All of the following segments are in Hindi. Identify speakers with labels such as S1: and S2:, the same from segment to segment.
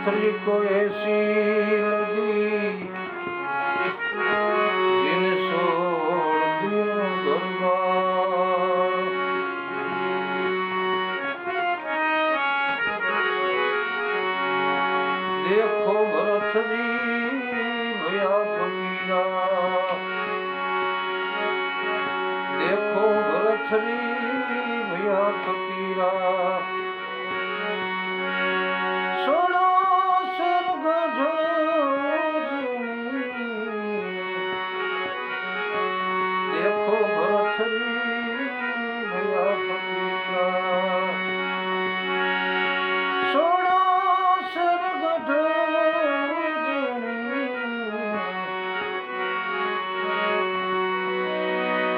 S1: पथरी को ऐसी लगी जिन छोड़ दिया घर बार। देखो भरत जी भया फकीरा, देखो भरत जी भया फकीरा, सोना सर गढ़ो देखो भरत जी भया फकीरा, सोना सर गढ़ो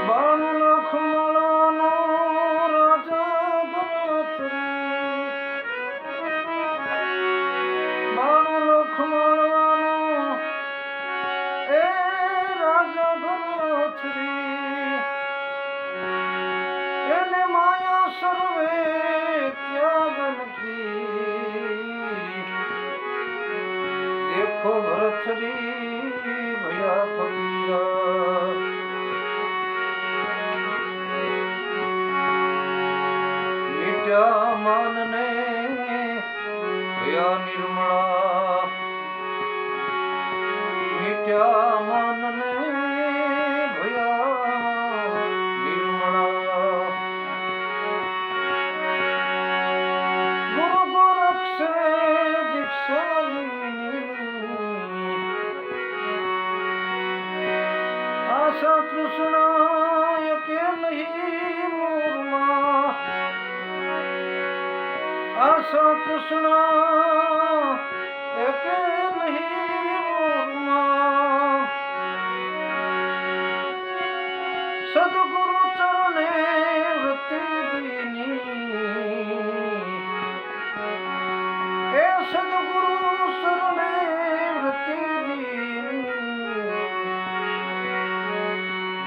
S1: बाणु लाख माळानो राजा भरत बाणु लाख माळानो ए राजा भरत એને માયા સર્વે ત્યાગન की देखो भरत जी भया फकीरा, मिट्या मान ने भया निर्मला, मिट्या मान ने भया निर्मला, गुरु गोरख से दीक्षा आशा तृष्णा के नहीं मूर्मा, आशा तृष्णा के नहीं मूर्मा, सदगुरु चरणे वृत्ति दीनी, ए सदगुरु चरणे वृत्ति दीनी।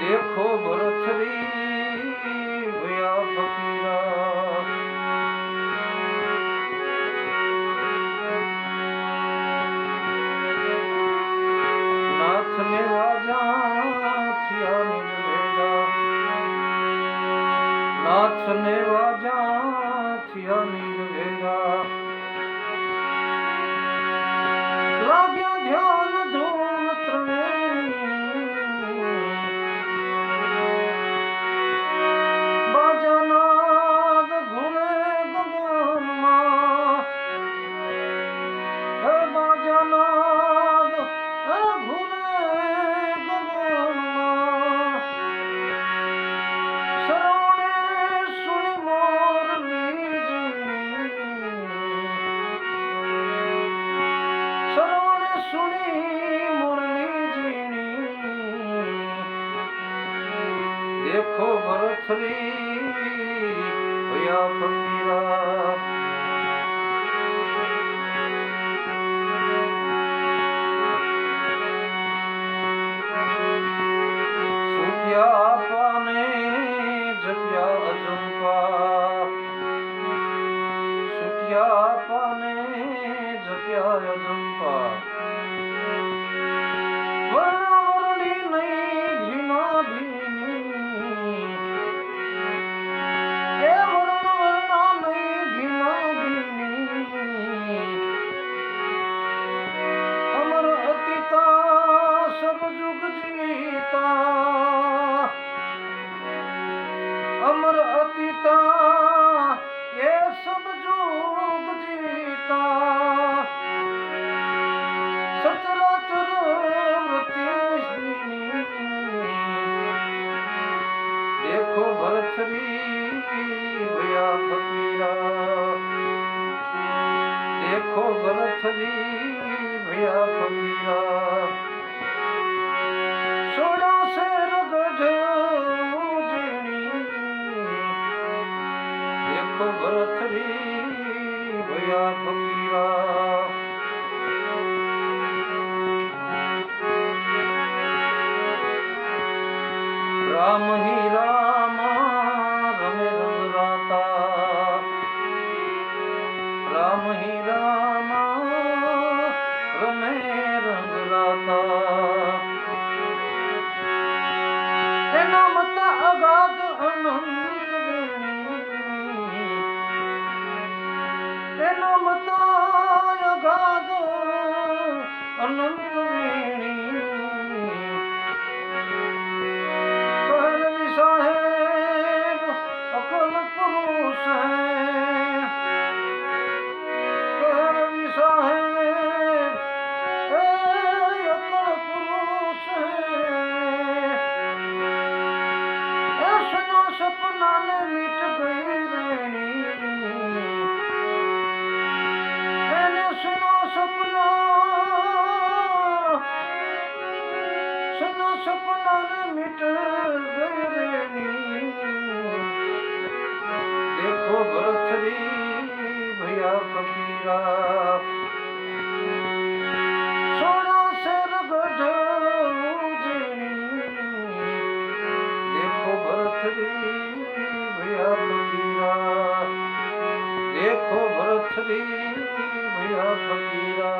S1: देखो भरत जी भया फकीरा, नाथ ने राजा थिया निज भेजा, नाथ ने राजा थिया निज भेजा, लाग्या ध्यान धूम त्रिवेणी, बाजानाद घूमे गगनमा, बाजानाद घूमे गगनमा, श्रवणे सुनी मोरली जीनी, श्रवणे सुनी मुरली जीनी। देखो भरत जी भया फकीरा, सुतिया पाने जप्या अजंपा, सुतिया पाने जप्या अजंपा, वर्णावरणी नहीं भीना भीनी, ए वर्ण वर्णा नहीं भीना भीनी, अमर अतीता सब जुग जीता, अमर अतीता ये सब जुग जीता, सचराचर वृत्ति। देखो भरत जी भया फकीरा, देखो भरत जी भया फकीरा, सोना शेर गढ़ देखो भरत जी भया फकीरा, राम ही राम रमे रंग राता, राम ही राम अनंत वेणी तेना मताय गाद अनंत वेणी कहलवी साहेब अकल पुरुष है कहलवी साहेब अकल पुरुष है ऐसना सपना ने मिट गई रेणी एने सुनो सपना ने मिट गई रेणी देखो भरतरी भैया फकीरा सोना सिर गढ़ उजड़ी देखो भरतरी भैया फकीरा देखो भरतरी भैया फकीरा